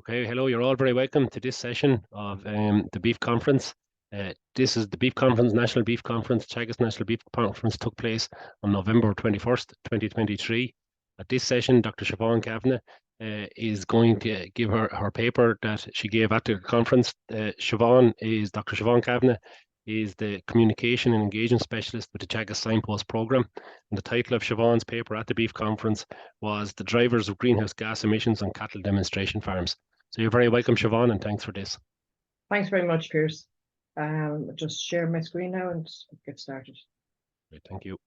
Okay, hello, you're all very welcome to this session of the Beef Conference. This is the Beef Conference, National Beef Conference. Teagasc National Beef Conference took place on November 21st, 2023. At this session, Dr. Siobhan Kavanagh is going to give her paper that she gave at the conference. Dr. Siobhan Kavanagh is the Communication and Engagement Specialist with the Teagasc Signpost Programme. And the title of Siobhan's paper at the Beef Conference was The Drivers of Greenhouse Gas Emissions on Cattle Demonstration Farms. So you're very welcome, Siobhan, and thanks for this. Thanks very much, Piers. Just share my screen now and get started. Great, thank you.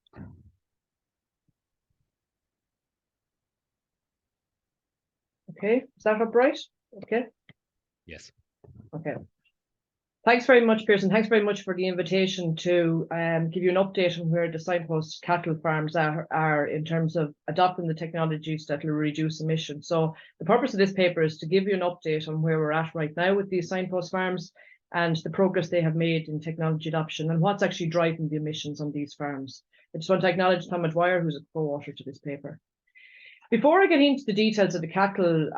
Okay, is that up right? Okay. Yes. Okay. Thanks very much, Piers, and thanks very much for the invitation to give you an update on where the Signpost cattle farms are in terms of adopting the technologies that will reduce emissions. So the purpose of this paper is to give you an update on where we're at right now with these Signpost farms and the progress they have made in technology adoption and what's actually driving the emissions on these farms. I just want to acknowledge Tom Dwyer, who's a co-author to this paper. Before I get into the details of the cattle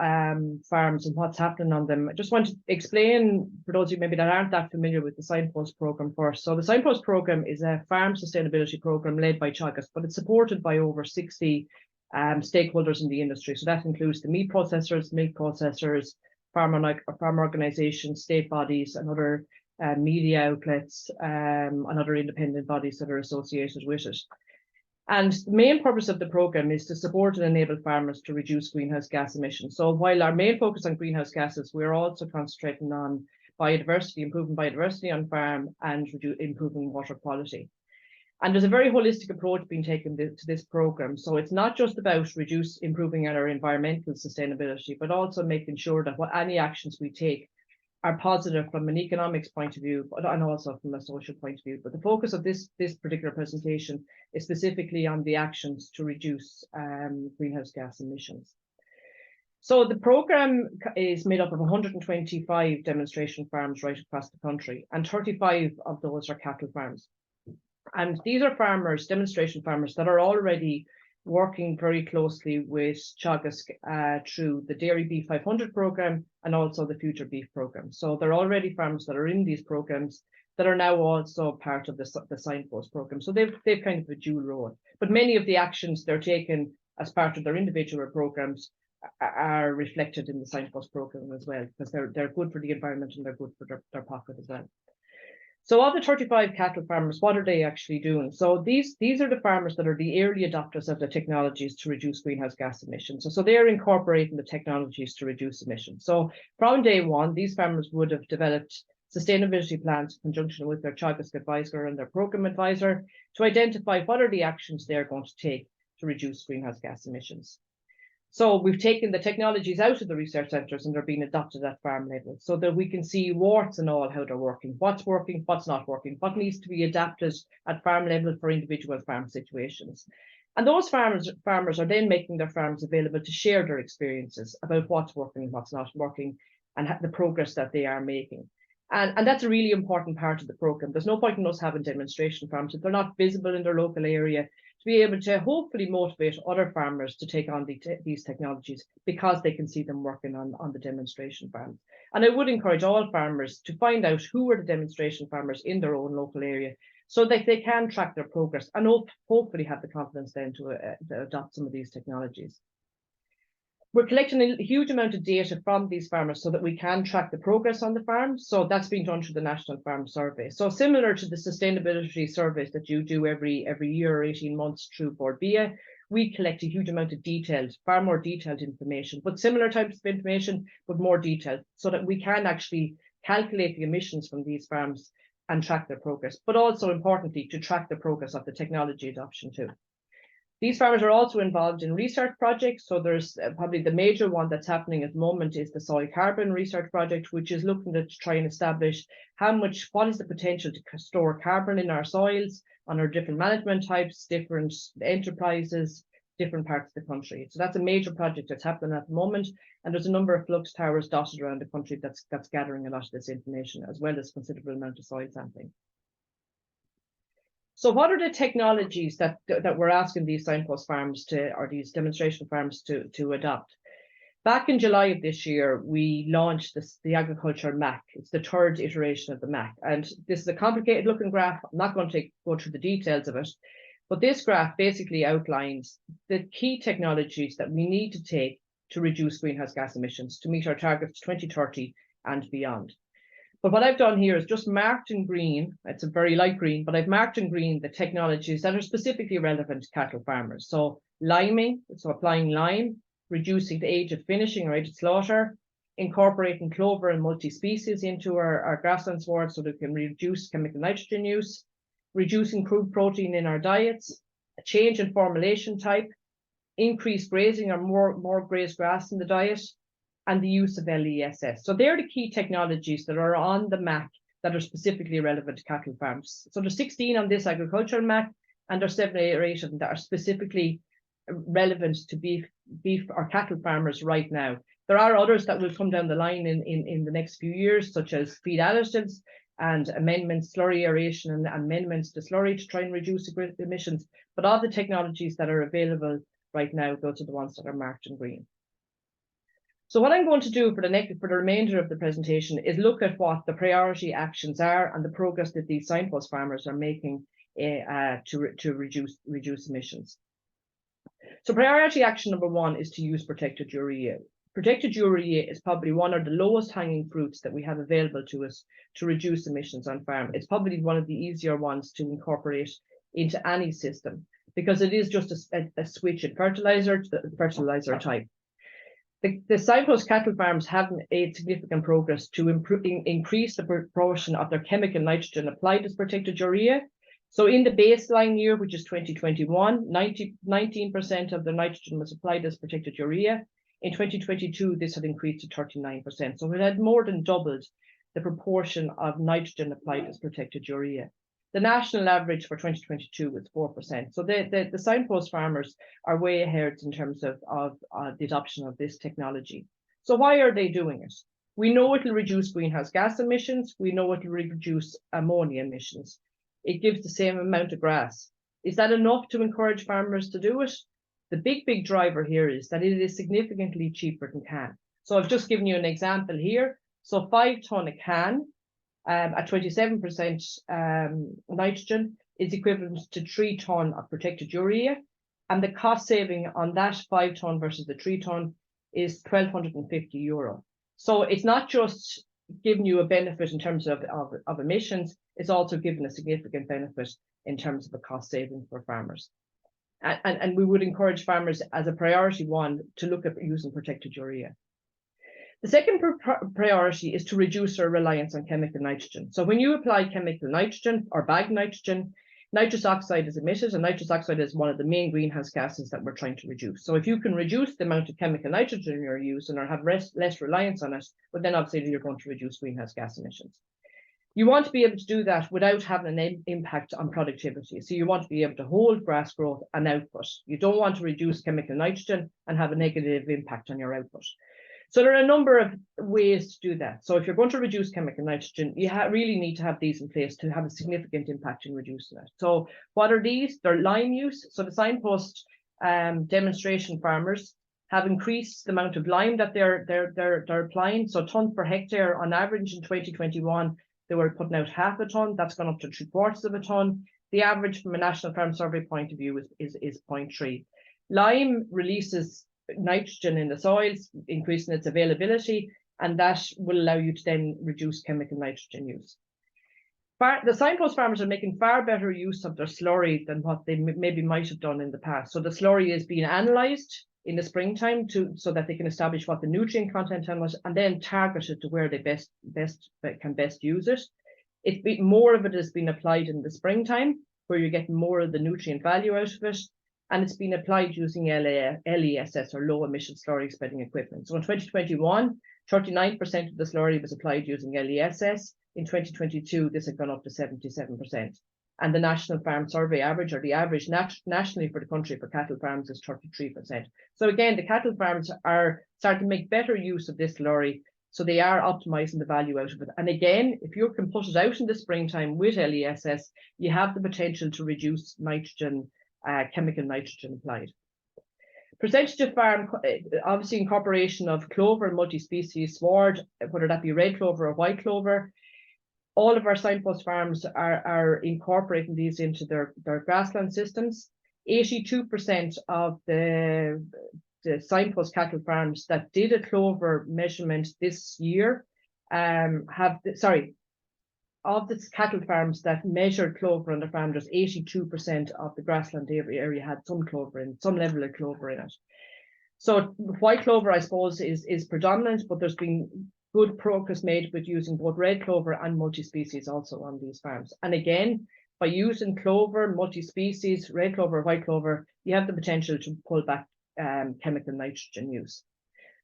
farms and what's happening on them, I just want to explain, for those of you maybe that aren't that familiar with the Signpost programme first. So the Signpost programme is a farm sustainability programme led by Teagasc, but it's supported by over 60 stakeholders in the industry. So that includes the meat processors, milk processors, farm organisations, state bodies, and other media outlets, and other independent bodies that are associated with it. And the main purpose of the programme is to support and enable farmers to reduce greenhouse gas emissions. So while our main focus on greenhouse gases, we're also concentrating on biodiversity, improving biodiversity on farm and improving water quality. And there's a very holistic approach being taken to this programme. So it's not just about improving our environmental sustainability, but also making sure that any actions we take are positive from an economics point of view, and also from a social point of view. But the focus of this particular presentation is specifically on the actions to reduce greenhouse gas emissions. So the programme is made up of 125 demonstration farms right across the country, and 35 of those are cattle farms. And these are farmers, demonstration farmers, that are already working very closely with Teagasc through the Dairy Beef 500 programme and also the Future Beef programme. So they're already farmers that are in these programmes that are now also part of the Signpost programme. So they've kind of a dual role. But many of the actions they're taking as part of their individual programmes are reflected in the Signpost programme as well, because they're good for the environment and they're good for their pocket as well. So of the 35 cattle farmers, what are they actually doing? So these are the farmers that are the early adopters of the technologies to reduce greenhouse gas emissions. So they're incorporating the technologies to reduce emissions. So from day one, these farmers would have developed sustainability plans in conjunction with their Teagasc advisor and their programme advisor to identify what are the actions they're going to take to reduce greenhouse gas emissions. So we've taken the technologies out of the research centres and they're being adopted at farm level so that we can see warts and all how they're working, what's not working, what needs to be adapted at farm level for individual farm situations. And those farmers are then making their farms available to share their experiences about what's working and what's not working and the progress that they are making. And that's a really important part of the programme. There's no point in us having demonstration farms if they're not visible in their local area, to be able to hopefully motivate other farmers to take on these technologies because they can see them working on the demonstration farms. And I would encourage all farmers to find out who are the demonstration farmers in their own local area so that they can track their progress and hopefully have the confidence then to adopt some of these technologies. We're collecting a huge amount of data from these farmers so that we can track the progress on the farm. So that's being done through the National Farm Survey. So similar to the sustainability surveys that you do every year or 18 months through Board BIA, we collect a huge amount of far more detailed information, but similar types of information, but more detailed, so that we can actually calculate the emissions from these farms and track their progress, but also importantly, to track the progress of the technology adoption too. These farmers are also involved in research projects. So there's probably the major one that's happening at the moment is the soil carbon research project, which is looking to try and establish what is the potential to store carbon in our soils on our different management types, different enterprises, different parts of the country. So that's a major project that's happening at the moment. And there's a number of flux towers dotted around the country that's gathering a lot of this information, as well as considerable amount of soil sampling. So what are the technologies that we're asking these Signpost farms or these demonstration farms to adopt? Back in July of this year, we launched the agriculture MAC. It's the third iteration of the MAC. And this is a complicated looking graph. I'm not going to go through the details of it, but this graph basically outlines the key technologies that we need to take to reduce greenhouse gas emissions to meet our targets 2030 and beyond. But what I've done here is just marked in green, it's a very light green, but I've marked in green the technologies that are specifically relevant to cattle farmers. So liming, so applying lime, reducing the age of finishing or age of slaughter, incorporating clover and multi-species into our grassland sward so that we can reduce chemical nitrogen use, reducing crude protein in our diets, a change in formulation type, increased grazing or more grazed grass in the diet, and the use of LESS. So they're the key technologies that are on the MAC that are specifically relevant to cattle farms. So there's 16 on this agricultural MAC, and there's 7 or 8 of them that are specifically relevant to beef or cattle farmers right now. There are others that will come down the line in the next few years, such as feed additives and amendments, slurry aeration and amendments to slurry to try and reduce emissions. But all the technologies that are available right now, those are the ones that are marked in green. So what I'm going to do for the remainder of the presentation is look at what the priority actions are and the progress that these signpost farmers are making to reduce emissions. So priority action number 1 is to use protected urea. Protected urea is probably one of the lowest hanging fruits that we have available to us to reduce emissions on farm. It's probably one of the easier ones to incorporate into any system because it is just a switch in fertilizer to the fertilizer type. The signpost cattle farms have made significant progress to increase the proportion of their chemical nitrogen applied as protected urea. So in the baseline year, which is 2021, 19% of the nitrogen was applied as protected urea. In 2022, this had increased to 39%. So it had more than doubled the proportion of nitrogen applied as protected urea. The national average for 2022 was 4%. So the signpost farmers are way ahead in terms of the adoption of this technology. So why are they doing it? We know it will reduce greenhouse gas emissions. We know it will reduce ammonia emissions. It gives the same amount of grass. Is that enough to encourage farmers to do it? The big driver here is that it is significantly cheaper than CAN. So I've just given you an example here. So 5 tonne a CAN at 27% nitrogen is equivalent to 3 tonne of protected urea. And the cost saving on that 5 tonne versus the 3 tonne is €1,250. So it's not just giving you a benefit in terms of emissions, it's also given a significant benefit in terms of the cost saving for farmers. And we would encourage farmers as a priority 1 to look at using protected urea. The second priority is to reduce our reliance on chemical nitrogen. So when you apply chemical nitrogen or bagged nitrogen, nitrous oxide is emitted, and nitrous oxide is one of the main greenhouse gases that we're trying to reduce. So if you can reduce the amount of chemical nitrogen you're using or have less reliance on it, well, then obviously you're going to reduce greenhouse gas emissions. You want to be able to do that without having an impact on productivity. So you want to be able to hold grass growth and output. You don't want to reduce chemical nitrogen and have a negative impact on your output. So there are a number of ways to do that. So if you're going to reduce chemical nitrogen, you really need to have these in place to have a significant impact in reducing it. So what are these? They're lime use. So the signpost demonstration farmers have increased the amount of lime that they're applying. So tonnes per hectare on average in 2021, they were putting out half a tonne. That's gone up to 3/4 of a tonne. The average from a National Farm Survey point of view is 0.3. Lime releases nitrogen in the soils, increasing its availability, and that will allow you to then reduce chemical nitrogen use. The signpost farmers are making far better use of their slurry than what they maybe might have done in the past. So the slurry is being analysed in the springtime so that they can establish what the nutrient content on it and then target it to where they can best use it. More of it has been applied in the springtime, where you're getting more of the nutrient value out of it. And it's been applied using LESS or low emission slurry spreading equipment. So in 2021, 39% of the slurry was applied using LESS. In 2022, this had gone up to 77%. And the National Farm Survey average, or the average nationally for the country for cattle farms, is 33%. So again, the cattle farms are starting to make better use of this slurry. So they are optimizing the value out of it. And again, if you can put it out in the springtime with LESS, you have the potential to reduce nitrogen, chemical nitrogen applied. Percentage of farm, obviously incorporation of clover and multi-species sward, whether that be red clover or white clover. All of our signpost farms are incorporating these into their grassland systems. 82% of the signpost cattle farms that did a clover measurement this year of the cattle farms that measured clover on the farm, there's 82% of the grassland area had some clover in, some level of clover in it. So white clover, I suppose, is predominant, but there's been good progress made with using both red clover and multi-species also on these farms. And again, by using clover, multi-species, red clover, white clover, you have the potential to pull back chemical nitrogen use.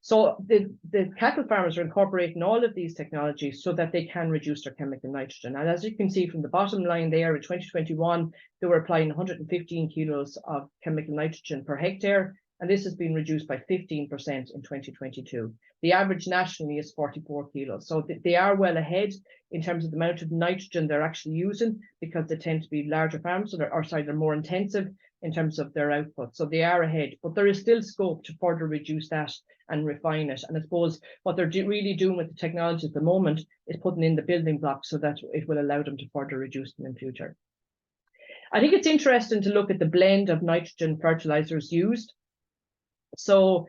So the cattle farmers are incorporating all of these technologies so that they can reduce their chemical nitrogen. And as you can see from the bottom line there, in 2021, they were applying 115 kilos of chemical nitrogen per hectare, and this has been reduced by 15% in 2022. The average nationally is 44 kilos. So they are well ahead in terms of the amount of nitrogen they're actually using, because they tend to be larger farms, so they're more intensive in terms of their output. So they are ahead, but there is still scope to further reduce that and refine it. And I suppose what they're really doing with the technology at the moment is putting in the building blocks so that it will allow them to further reduce them in future. I think it's interesting to look at the blend of nitrogen fertilizers used. So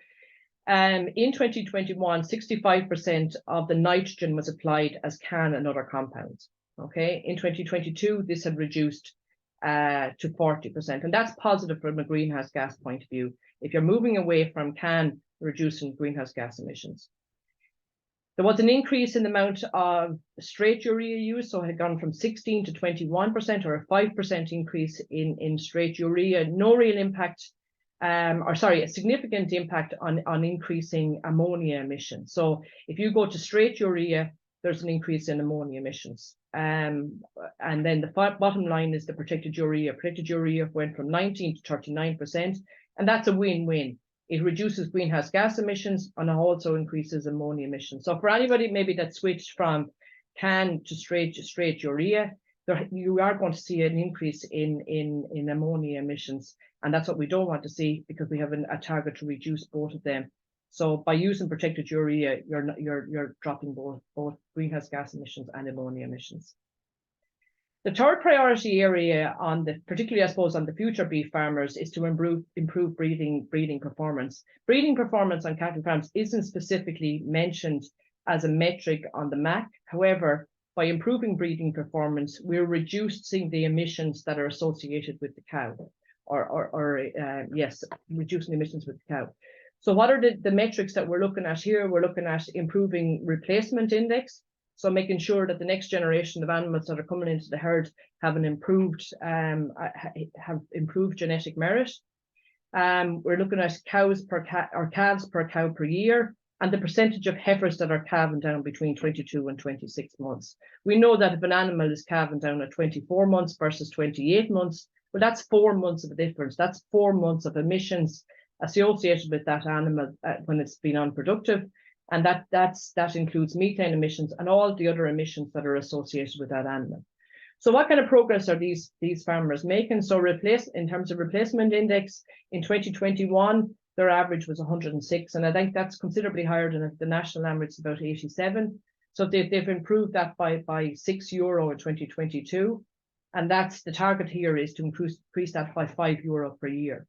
in 2021, 65% of the nitrogen was applied as CAN and other compounds. Okay, in 2022, this had reduced to 40%, and that's positive from a greenhouse gas point of view. If you're moving away from CAN, reducing greenhouse gas emissions. There was an increase in the amount of straight urea use, so it had gone from 16 to 21%, or a 5% increase in straight urea. No real impact, a significant impact on increasing ammonia emissions. So if you go to straight urea, there's an increase in ammonia emissions. And then the bottom line is the protected urea. Protected urea went from 19 to 39%, and that's a win-win. It reduces greenhouse gas emissions and it also increases ammonia emissions. So for anybody maybe that switched from CAN to straight urea, you are going to see an increase in ammonia emissions, and that's what we don't want to see, because we have a target to reduce both of them. So by using protected urea, you're dropping both greenhouse gas emissions and ammonia emissions. The third priority area particularly I suppose on the future beef farmers, is to improve breeding performance. Breeding performance on cattle farms isn't specifically mentioned as a metric on the MAC. However, by improving breeding performance, we're reducing the emissions that are associated with the cow, reducing emissions with the cow. So what are the metrics that we're looking at here? We're looking at improving replacement index. So making sure that the next generation of animals that are coming into the herd have improved genetic merit. We're looking at calves per cow per year, and the percentage of heifers that are calving down between 22 and 26 months. We know that if an animal is calving down at 24 months versus 28 months, well, that's 4 months of a difference. That's 4 months of emissions associated with that animal when it's been unproductive. And that includes methane emissions and all the other emissions that are associated with that animal. So what kind of progress are these farmers making? So in terms of replacement index, in 2021, their average was 106, and I think that's considerably higher than the national average is about 87. So they've improved that by €6 in 2022, and that's the target here, is to increase that by €5 per year.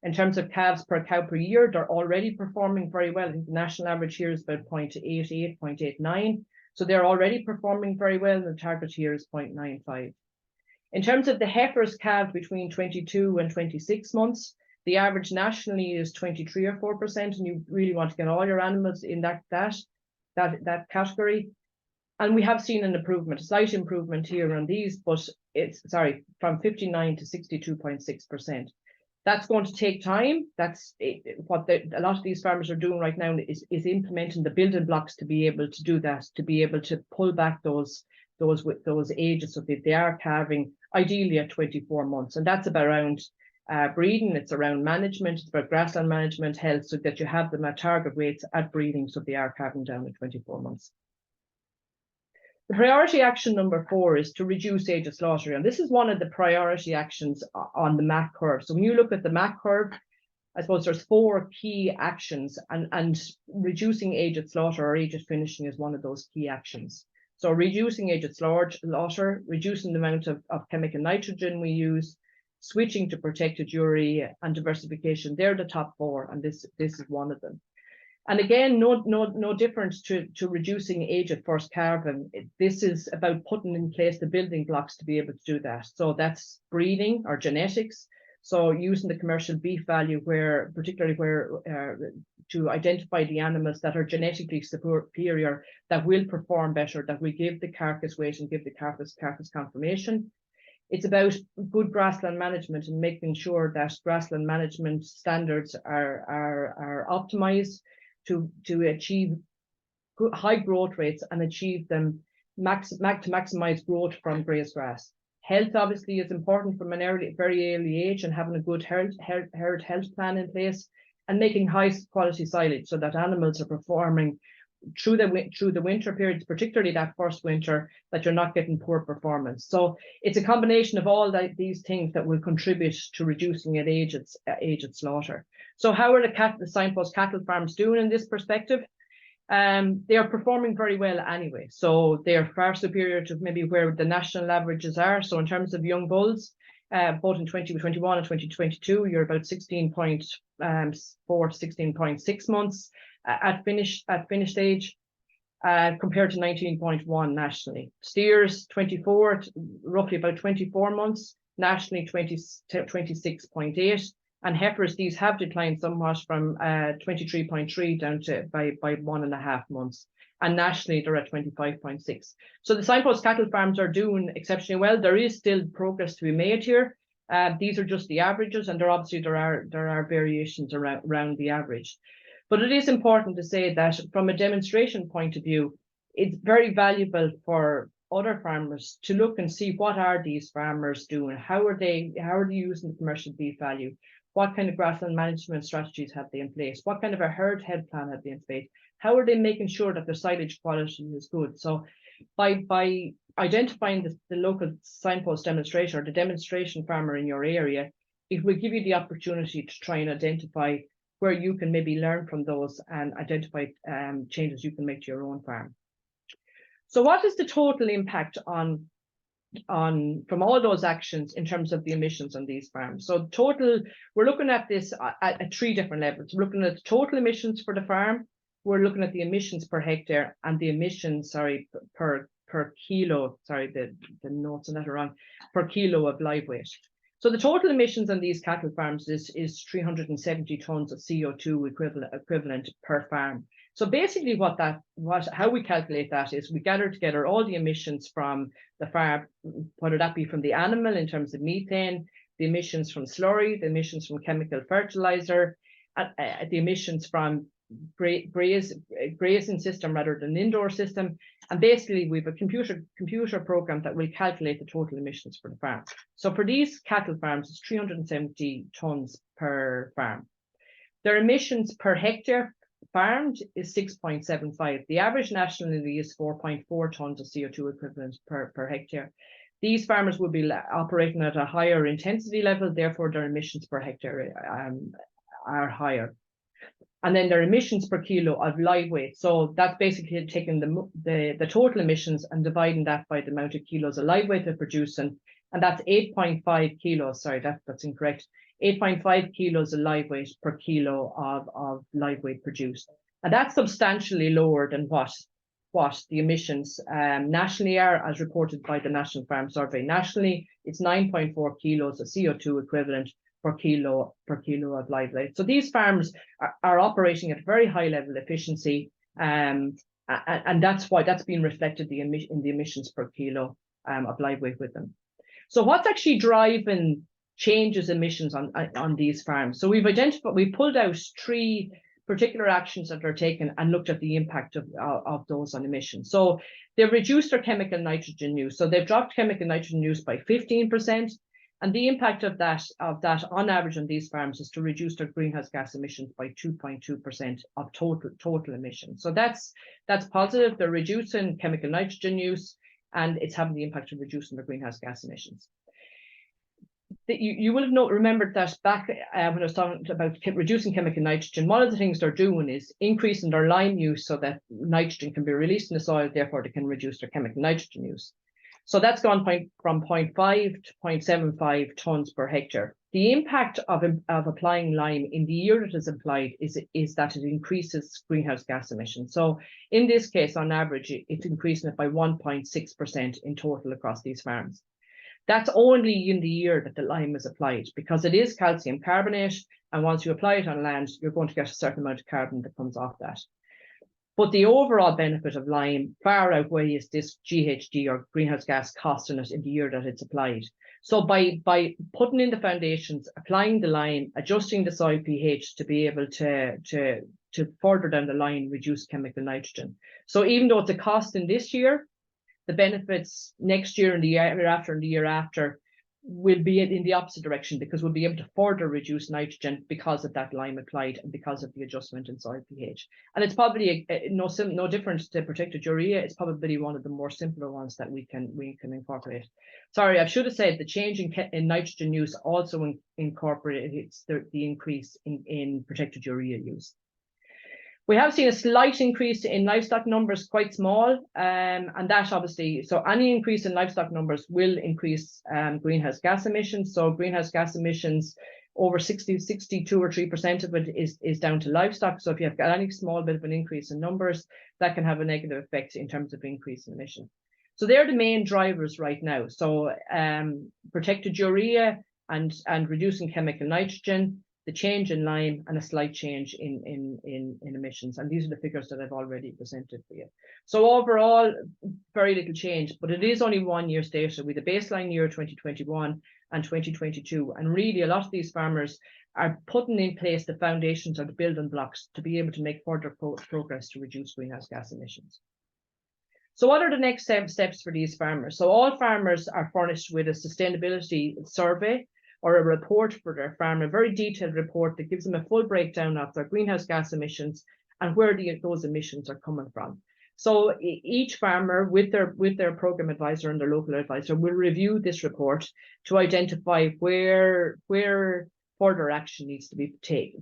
In terms of calves per cow per year, they're already performing very well. I think the national average here is about 0.88, 0.89. So they're already performing very well, and the target here is 0.95. In terms of the heifers calved between 22 and 26 months, the average nationally is 23 or 4%, and you really want to get all your animals in that category. And we have seen an improvement, a slight improvement here on these, but from 59 to 62.6%. That's going to take time. That's what a lot of these farmers are doing right now, is implementing the building blocks to be able to do that, to be able to pull back those ages, so that they are calving ideally at 24 months. And that's about around breeding, it's around management, it's about grassland management, health, so that you have them at target weights at breeding, so they are calving down at 24 months. The priority action number 4 is to reduce age of slaughter. And this is one of the priority actions on the MAC curve. So when you look at the MAC curve, I suppose there's 4 key actions, and reducing age at slaughter or age at finishing is one of those key actions. So reducing age at slaughter, reducing the amount of chemical nitrogen we use, switching to protected urea, and diversification. They're the top 4, and this is one of them. And again, no difference to reducing age at first calving. This is about putting in place the building blocks to be able to do that. So that's breeding or genetics. So using the commercial beef value, particularly where to identify the animals that are genetically superior, that will perform better, that will give the carcass weight and give the carcass conformation. It's about good grassland management and making sure that grassland management standards are optimized to achieve high growth rates and achieve them to maximize growth from grazed grass. Health obviously is important from a very early age, and having a good herd health plan in place, and making high quality silage so that animals are performing through the winter periods, particularly that first winter, that you're not getting poor performance. So it's a combination of all these things that will contribute to reducing age at slaughter. So how are the Signpost cattle farms doing in this perspective? They are performing very well anyway. So they are far superior to maybe where the national averages are. So in terms of young bulls, both in 2021 and 2022, you're about 16.4 to 16.6 months at finished age, compared to 19.1 nationally. Steers 24, roughly about 24 months, nationally 26.8. And heifers, these have declined somewhat from 23.3 down to by 1.5 months. And nationally, they're at 25.6. So the Signpost cattle farms are doing exceptionally well. There is still progress to be made here. These are just the averages, and there are variations around the average. But it is important to say that from a demonstration point of view, it's very valuable for other farmers to look and see what are these farmers doing, how are they using the commercial beef value, what kind of grassland management strategies have they in place, what kind of a herd health plan have they in place, how are they making sure that their silage quality is good. So by identifying the local Signpost demonstrator or the demonstration farmer in your area, it will give you the opportunity to try and identify where you can maybe learn from those and identify changes you can make to your own farm. So what is the total impact from all those actions in terms of the emissions on these farms? So total, we're looking at this at 3 different levels. We're looking at the total emissions for the farm, we're looking at the emissions per hectare, and the emissions, per kilo, the notes on that are wrong, per kilo of live weight. So the total emissions on these cattle farms is 370 tons of CO2 equivalent per farm. So basically how we calculate that is we gather together all the emissions from the farm, whether that be from the animal in terms of methane, the emissions from slurry, the emissions from chemical fertilizer, the emissions from grazing system rather than indoor system. And basically we have a computer program that will calculate the total emissions for the farm. So for these cattle farms, it's 370 tons per farm. Their emissions per hectare farmed is 6.75. The average nationally is 4.4 tons of CO2 equivalent per hectare. These farmers will be operating at a higher intensity level, therefore their emissions per hectare are higher. And then their emissions per kilo of live weight. So that's basically taking the total emissions and dividing that by the amount of kilos of live weight they're producing. And that's 8.5 kilos. Sorry, that's incorrect. 8.5 kilos of live weight per kilo of live weight produced. And that's substantially lower than what the emissions nationally are, as reported by the National Farm Survey. Nationally, it's 9.4 kilos of CO2 equivalent per kilo of live weight. So these farms are operating at a very high level of efficiency, and that's why that's been reflected in the emissions per kilo of live weight with them. So what's actually driving changes emissions on these farms? So we've pulled out 3 particular actions that are taken and looked at the impact of those on emissions. So they've reduced their chemical nitrogen use. So they've dropped chemical nitrogen use by 15%. And the impact of that on average on these farms is to reduce their greenhouse gas emissions by 2.2% of total emissions. So that's positive. They're reducing chemical nitrogen use, and it's having the impact of reducing their greenhouse gas emissions. you will have remembered that back when I was talking about reducing chemical nitrogen, one of the things they're doing is increasing their lime use so that nitrogen can be released in the soil, therefore they can reduce their chemical nitrogen use. So that's gone from 0.5 to 0.75 tons per hectare. The impact of applying lime in the year it is applied is that it increases greenhouse gas emissions. So in this case, on average, it's increasing it by 1.6% in total across these farms. That's only in the year that the lime is applied, because it is calcium carbonate, and once you apply it on land, you're going to get a certain amount of carbon that comes off that. But the overall benefit of lime far outweighs this GHG or greenhouse gas cost in it in the year that it's applied. So by putting in the foundations, applying the lime, adjusting the soil pH to be able to further down the line reduce chemical nitrogen. So even though it's a cost in this year, the benefits next year and the year after and the year after will be in the opposite direction, because we'll be able to further reduce nitrogen because of that lime applied and because of the adjustment in soil pH. And it's probably no different to protected urea. It's probably one of the more simpler ones that we can incorporate. Sorry, I should have said the change in nitrogen use also incorporates the increase in protected urea use. We have seen a slight increase in livestock numbers, quite small, and that obviously, so any increase in livestock numbers will increase greenhouse gas emissions. So greenhouse gas emissions, over 62 or 3% of it is down to livestock. So if you have got any small bit of an increase in numbers, that can have a negative effect in terms of increase in emissions. So they're the main drivers right now. So protected urea and reducing chemical nitrogen, the change in lime, and a slight change in emissions. And these are the figures that I've already presented for you. So overall, very little change, but it is only 1 year's data with the baseline year 2021 and 2022. And really a lot of these farmers are putting in place the foundations or the building blocks to be able to make further progress to reduce greenhouse gas emissions. So what are the next steps for these farmers? So all farmers are furnished with a sustainability survey or a report for their farm, a very detailed report that gives them a full breakdown of their greenhouse gas emissions and where those emissions are coming from. So each farmer with their program advisor and their local advisor will review this report to identify where further action needs to be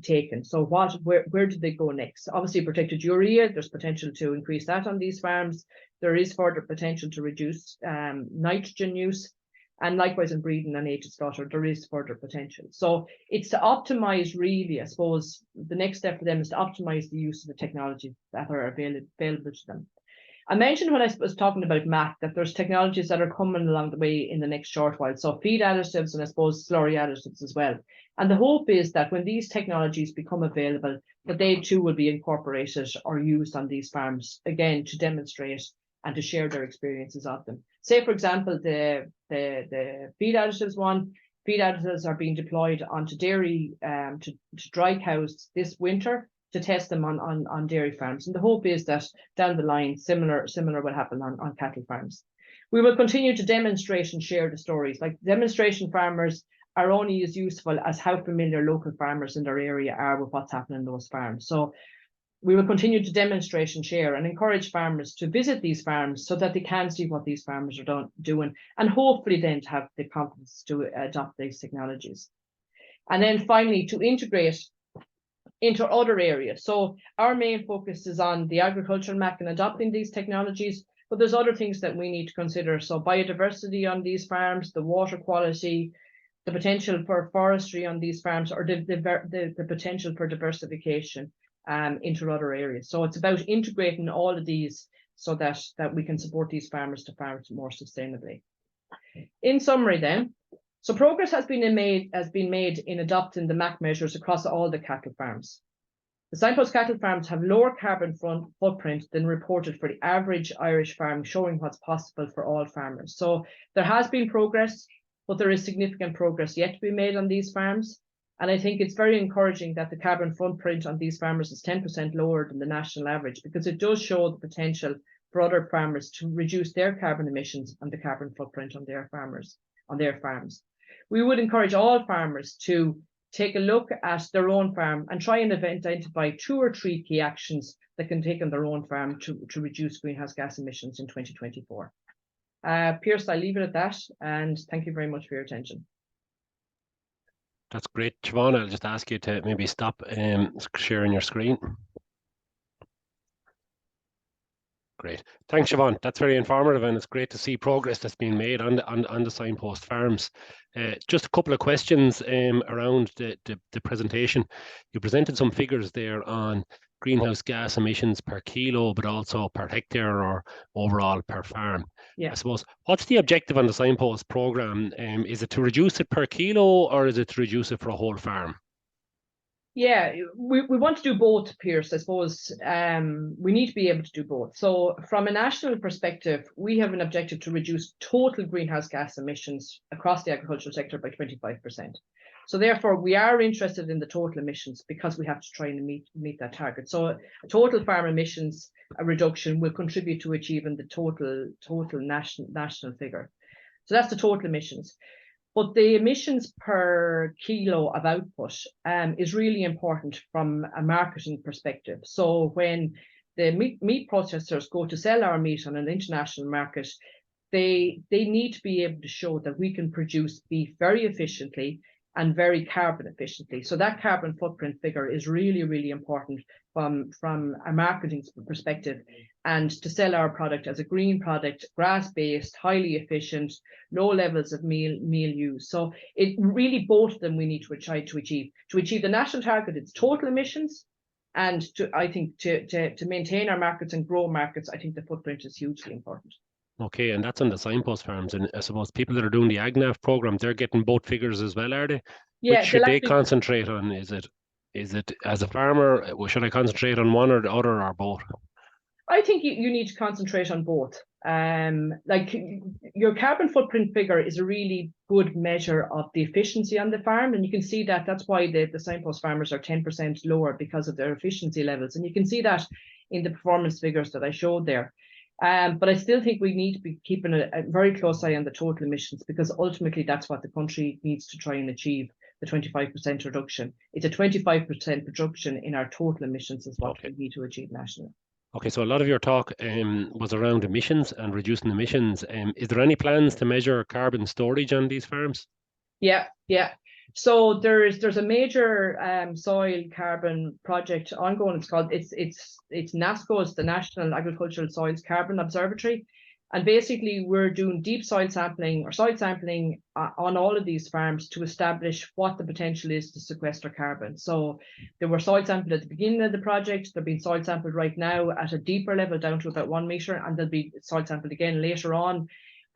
taken. So where did they go next? Obviously protected urea, there's potential to increase that on these farms. There is further potential to reduce nitrogen use. And likewise in breeding and native slaughter, there is further potential. So it's to optimize, really, I suppose, the next step for them is to optimize the use of the technologies that are available to them. I mentioned when I was talking about MAC that there's technologies that are coming along the way in the next short while. So feed additives and I suppose slurry additives as well. And the hope is that when these technologies become available, that they too will be incorporated or used on these farms, again, to demonstrate and to share their experiences of them. Say, for example, the feed additives one, feed additives are being deployed onto dairy, to dry cows this winter to test them on dairy farms. And the hope is that down the line, similar will happen on cattle farms. We will continue to demonstrate and share the stories. Like demonstration farmers are only as useful as how familiar local farmers in their area are with what's happening in those farms. So we will continue to demonstrate and share and encourage farmers to visit these farms so that they can see what these farmers are doing, and hopefully then to have the confidence to adopt these technologies. And then finally, to integrate into other areas. So our main focus is on the agricultural MAC and adopting these technologies, but there's other things that we need to consider. So biodiversity on these farms, the water quality, the potential for forestry on these farms, or the potential for diversification into other areas. So it's about integrating all of these so that we can support these farmers to farm more sustainably. In summary then, so progress has been made in adopting the MAC measures across all the cattle farms. The Signpost cattle farms have lower carbon footprint than reported for the average Irish farm, showing what's possible for all farmers. So there has been progress, but there is significant progress yet to be made on these farms. And I think it's very encouraging that the carbon footprint on these farmers is 10% lower than the national average, because it does show the potential for other farmers to reduce their carbon emissions and the carbon footprint on their farms. We would encourage all farmers to take a look at their own farm and try and identify 2 or 3 key actions that can take on their own farm to reduce greenhouse gas emissions in 2024. Pierce, I'll leave it at that, and thank you very much for your attention. That's great. Siobhan, I'll just ask you to maybe stop sharing your screen. Great. Thanks, Siobhan. That's very informative, and it's great to see progress that's being made on the Signpost farms. Just a couple of questions around the presentation. You presented some figures there on greenhouse gas emissions per kilo, but also per hectare or overall per farm. Yeah. I suppose, what's the objective on the Signpost program? Is it to reduce it per kilo, or is it to reduce it for a whole farm? Yeah, we want to do both, Pierce. I suppose we need to be able to do both. So from a national perspective, we have an objective to reduce total greenhouse gas emissions across the agricultural sector by 25%. So therefore, we are interested in the total emissions because we have to try and meet that target. So total farm emissions reduction will contribute to achieving the total national figure. So that's the total emissions. But the emissions per kilo of output is really important from a marketing perspective. So when the meat processors go to sell our meat on an international market, they need to be able to show that we can produce beef very efficiently and very carbon efficiently. So that carbon footprint figure is really, really important from a marketing perspective, and to sell our product as a green product, grass-based, highly efficient, low levels of meal use. So it really, both of them we need to try to achieve. To achieve the national target, it's total emissions, and I think to maintain our markets and grow markets, I think the footprint is hugely important. Okay, and that's on the Signpost farms. And I suppose people that are doing the AgNav program, they're getting both figures as well, are they? Yeah, which should they concentrate on? Is it as a farmer, should I concentrate on one or the other or both? I think you need to concentrate on both. Like your carbon footprint figure is a really good measure of the efficiency on the farm, and you can see that that's why the Signpost farmers are 10% lower because of their efficiency levels, and you can see that in the performance figures that I showed there. But I still think we need to be keeping a very close eye on the total emissions, because ultimately that's what the country needs to try and achieve, the 25% reduction. It's a 25% reduction in our total emissions is what we need to achieve nationally. Okay, so a lot of your talk was around emissions and reducing emissions. Is there any plans to measure carbon storage on these farms? Yeah. So there's a major soil carbon project ongoing. It's called it's NASCO, it's the National Agricultural Soils Carbon Observatory, and basically we're doing deep soil sampling on all of these farms to establish what the potential is to sequester carbon. So there were soil sampled at the beginning of the project. They're being soil sampled right now at a deeper level down to about 1 meter, and they'll be soil sampled again later on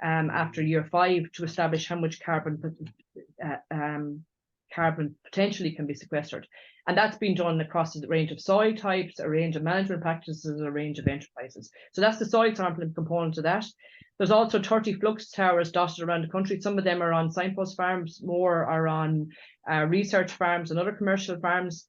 after year 5 to establish how much carbon potentially can be sequestered. And that's been done across a range of soil types, a range of management practices, a range of enterprises. So that's the soil sampling component of that. There's also 30 flux towers dotted around the country. Some of them are on Signpost farms, more are on research farms and other commercial farms.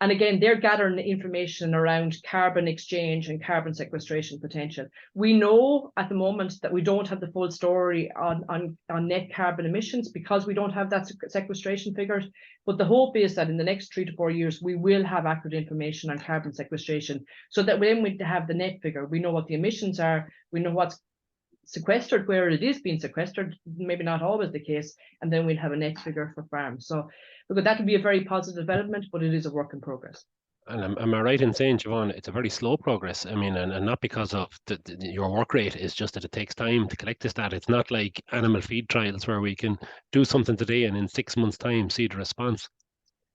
And again, they're gathering information around carbon exchange and carbon sequestration potential. We know at the moment that we don't have the full story on net carbon emissions because we don't have that sequestration figures. But the hope is that in the next 3 to 4 years, we will have accurate information on carbon sequestration, so that when we have the net figure, we know what the emissions are, we know what's sequestered, where it is being sequestered, maybe not always the case, and then we'll have a net figure for farms. So look, that would be a very positive development, but it is a work in progress. And am I right in saying, Siobhan, it's a very slow progress? I mean, and not because of your work rate, it's just that it takes time to collect this data. It's not like animal feed trials where we can do something today and in 6 months' time see the response.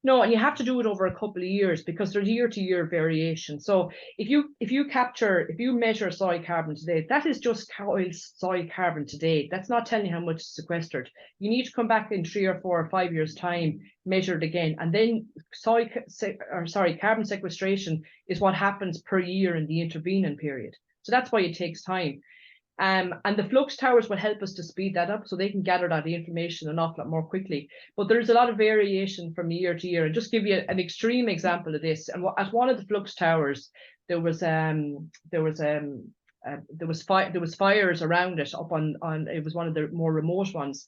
No, and you have to do it over a couple of years because there's year-to-year variation. So if you measure soil carbon today, that is just soil carbon today. That's not telling you how much is sequestered. You need to come back in 3 or 4 or 5 years' time, measure it again, and then carbon sequestration is what happens per year in the intervening period. So that's why it takes time. And the flux towers will help us to speed that up so they can gather that information an awful lot more quickly. But there's a lot of variation from year to year. And just give you an extreme example of this. And at one of the flux towers, there was fires around it up on it was one of the more remote ones.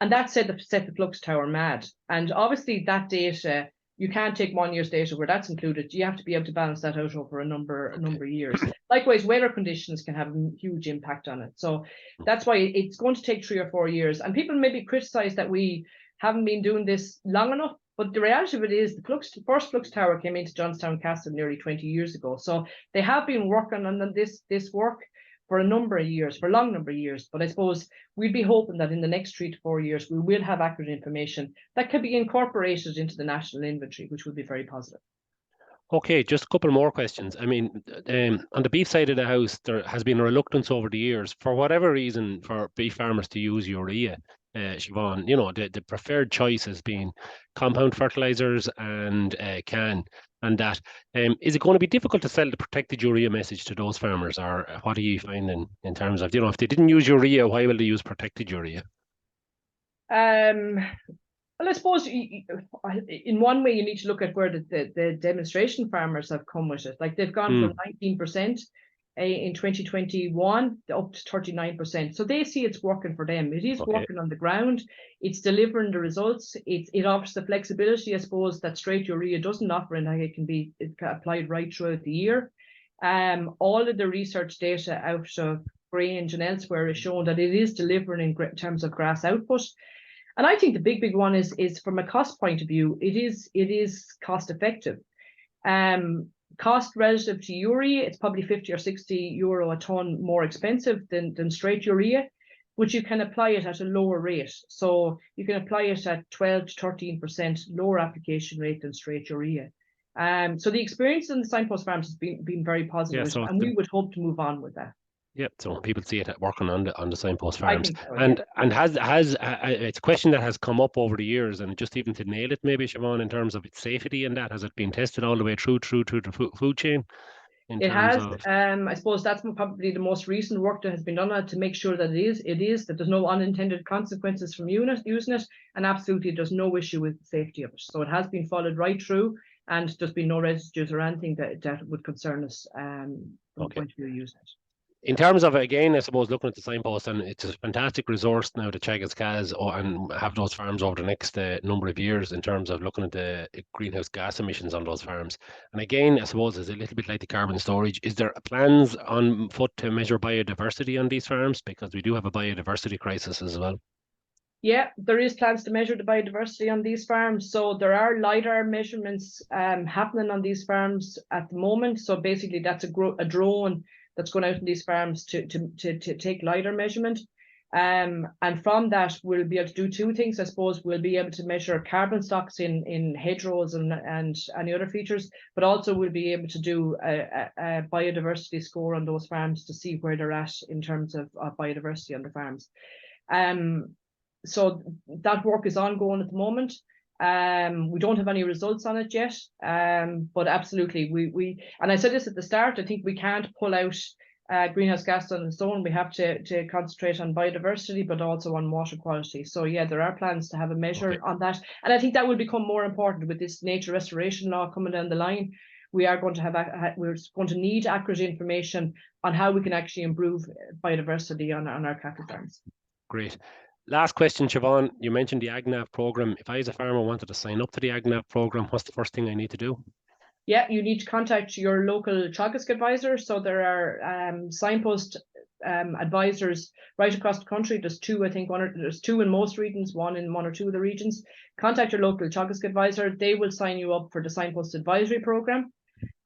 And that set the flux tower mad. And obviously that data, you can't take 1 year's data where that's included. You have to be able to balance that out over a number of years. Likewise, weather conditions can have a huge impact on it. So that's why it's going to take 3 or 4 years. And people maybe criticize that we haven't been doing this long enough. But the reality of it is the first flux tower came into Johnstown Castle nearly 20 years ago. So they have been working on this work for a number of years, for a long number of years. But I suppose we'd be hoping that in the next 3 to 4 years, we will have accurate information that can be incorporated into the national inventory, which would be very positive. Okay, just a couple more questions. I mean, on the beef side of the house, there has been a reluctance over the years, for whatever reason, for beef farmers to use urea. Siobhan, you know, the preferred choice has been compound fertilizers and CAN, and that. Is it going to be difficult to sell the protected urea message to those farmers, or what are you finding in terms of, you know, if they didn't use urea, why will they use protected urea? Well, I suppose in one way you need to look at where the demonstration farmers have come with it. Like they've gone from 19% in 2021 up to 39%. So they see it's working for them. It is working on the ground. It's delivering the results. It offers the flexibility, I suppose, that straight urea doesn't offer, and it can be applied right throughout the year. All of the research data out of Grange and elsewhere is showing that it is delivering in terms of grass output. And I think the big one is from a cost point of view, it is cost effective. Cost relative to urea, it's probably 50 or 60 euro a ton more expensive than straight urea, but you can apply it at a lower rate. So you can apply it at 12 to 13% lower application rate than straight urea. So the experience in the Signpost farms has been very positive, and we would hope to move on with that. Yeah, so people see it working on the Signpost farms, so, and has it's a question that has come up over the years, and just even to nail it, maybe Siobhan, in terms of its safety and that, has it been tested all the way through the food chain? It has. I suppose that's probably the most recent work that has been done on it to make sure that it is that there's no unintended consequences from using it, and absolutely there's no issue with the safety of it. So it has been followed right through, and there's been no residues or anything that would concern us from the point of view of using it. In terms of, again, I suppose, looking at the Signpost, and it's a fantastic resource now to Teagasc has, and have those farms over the next number of years in terms of looking at the greenhouse gas emissions on those farms. And again, I suppose it's a little bit like the carbon storage. Is there plans on foot to measure biodiversity on these farms? Because we do have a biodiversity crisis as well. Yeah, there is plans to measure the biodiversity on these farms. So there are LiDAR measurements happening on these farms at the moment. So basically that's a drone that's going out in these farms to take LiDAR measurement. And from that, we'll be able to do 2 things. I suppose we'll be able to measure carbon stocks in hedgerows and any other features, but also we'll be able to do a biodiversity score on those farms to see where they're at in terms of biodiversity on the farms. So that work is ongoing at the moment. We don't have any results on it yet, but absolutely we and I said this at the start, I think we can't pull out greenhouse gas on its own. We have to concentrate on biodiversity, but also on water quality. So yeah, there are plans to have a measure on that, and I think that will become more important with this nature restoration law coming down the line. We are going to have we're going to need accurate information on how we can actually improve biodiversity on our cattle farms. Great. Last question, Siobhan. You mentioned the AgNav program. If I, as a farmer, wanted to sign up to the AgNav program, what's the first thing I need to do? Yeah, you need to contact your local Teagasc advisor. So there are Signpost advisors right across the country. There's 2, I think. There's 2 in most regions, 1 in 1 or 2 of the regions. Contact your local Teagasc advisor. They will sign you up for the Signpost advisory program.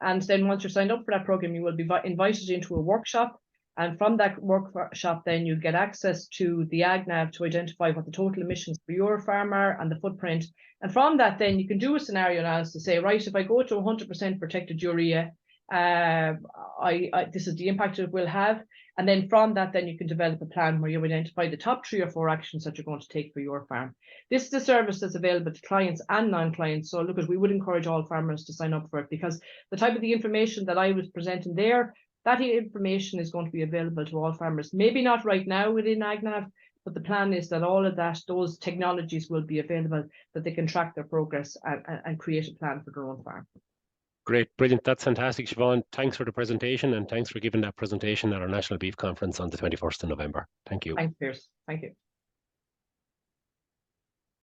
And then once you're signed up for that program, you will be invited into a workshop. And from that workshop, then you get access to the AgNav to identify what the total emissions for your farm are and the footprint. And from that, then you can do a scenario analysis to say, right, if I go to 100% protected urea, this is the impact it will have. And then from that, then you can develop a plan where you identify the top 3 or 4 actions that you're going to take for your farm. This is a service that's available to clients and non-clients. So look, we would encourage all farmers to sign up for it, because the type of the information that I was presenting there, that information is going to be available to all farmers. Maybe not right now within AgNav, but the plan is that all of those technologies will be available, that they can track their progress and create a plan for their own farm. Great, brilliant. That's fantastic, Siobhan. Thanks for the presentation, and thanks for giving that presentation at our National Beef Conference on the 21st of November. Thank you. Thanks, Piers. Thank you.